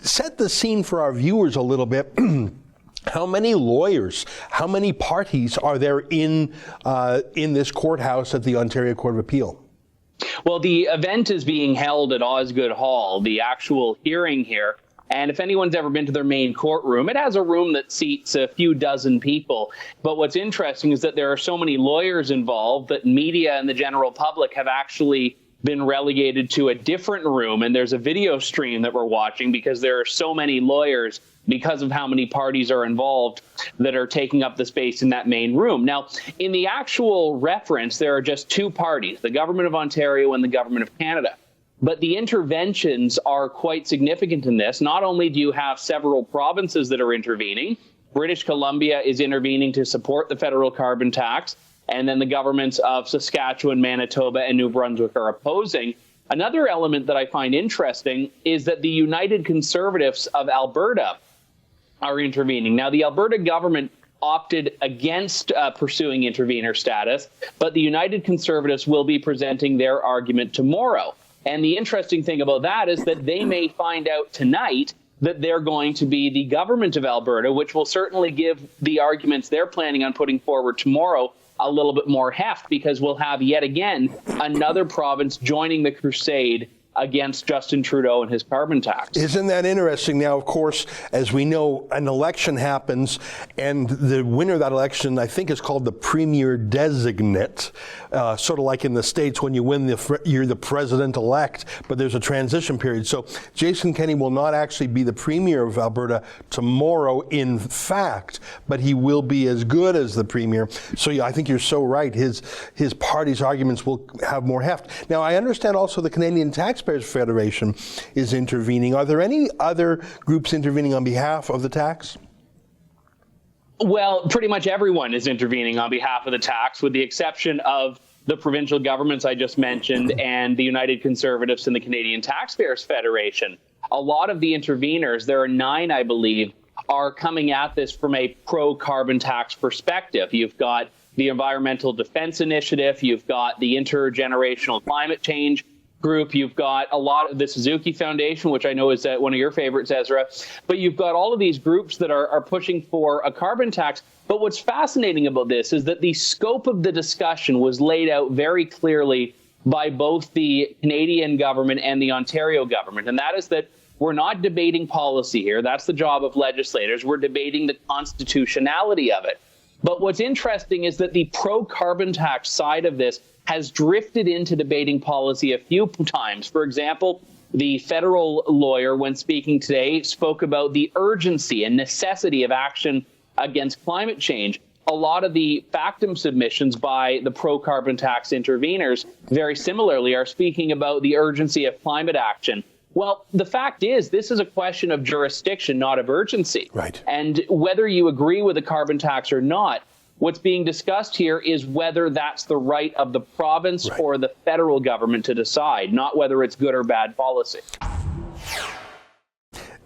set the scene for our viewers a little bit. How many lawyers, how many parties are there in this courthouse at the Ontario Court of Appeal? Well, the event is being held at Osgoode Hall, the actual hearing here. And if anyone's ever been to their main courtroom, it has a room that seats a few dozen people. But what's interesting is that there are so many lawyers involved that media and the general public have actually been relegated to a different room. And there's a video stream that we're watching because there are so many lawyers because of how many parties are involved that are taking up the space in that main room. Now, in the actual reference, there are just two parties, the Government of Ontario and the Government of Canada. But the interventions are quite significant in this. Not only do you have several provinces that are intervening, British Columbia is intervening to support the federal carbon tax, and then the governments of Saskatchewan, Manitoba, and New Brunswick are opposing. Another element that I find interesting is that the United Conservatives of Alberta are intervening. Now, the Alberta government opted against pursuing intervener status, but the United Conservatives will be presenting their argument tomorrow. And the interesting thing about that is that they may find out tonight that they're going to be the government of Alberta, which will certainly give the arguments they're planning on putting forward tomorrow a little bit more heft, because we'll have yet again another province joining the crusade against Justin Trudeau and his carbon tax. Isn't that interesting? Now, of course, as we know, an election happens, and the winner of that election, I think, is called the premier designate, sort of like in the States when you win, you're the president-elect, but there's a transition period. So Jason Kenney will not actually be the premier of Alberta tomorrow, in fact, but he will be as good as the premier. So yeah, I think you're so right. His party's arguments will have more heft. Now, I understand also the Canadian Taxpayers Federation is intervening. Are there any other groups intervening on behalf of the tax? Well, pretty much everyone is intervening on behalf of the tax, with the exception of the provincial governments I just mentioned and the United Conservatives and the Canadian Taxpayers Federation. A lot of the interveners, there are 9, I believe, are coming at this from a pro-carbon tax perspective. You've got the Environmental Defense Initiative, you've got the Intergenerational Climate Change Group, you've got a lot of the Suzuki Foundation, which I know is one of your favorites, Ezra, but you've got all of these groups that are pushing for a carbon tax. But what's fascinating about this is that the scope of the discussion was laid out very clearly by both the Canadian government and the Ontario government, and that is that we're not debating policy here. That's the job of legislators. We're debating the constitutionality of it. But what's interesting is that the pro-carbon tax side of this has drifted into debating policy a few times. For example, the federal lawyer, when speaking today, spoke about the urgency and necessity of action against climate change. A lot of the factum submissions by the pro-carbon tax interveners, very similarly, are speaking about the urgency of climate action. Well, the fact is, this is a question of jurisdiction, not of urgency. Right. And whether you agree with the carbon tax or not, what's being discussed here is whether that's the right of the province or the federal government to decide, not whether it's good or bad policy.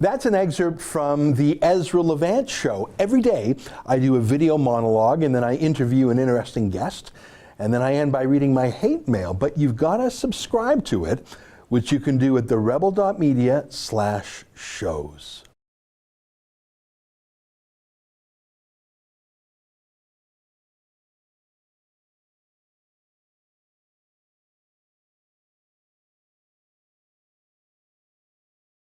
That's an excerpt from the Ezra Levant show. Every day I do a video monologue, and then I interview an interesting guest, and then I end by reading my hate mail. But you've got to subscribe to it, which you can do at therebel.media/shows.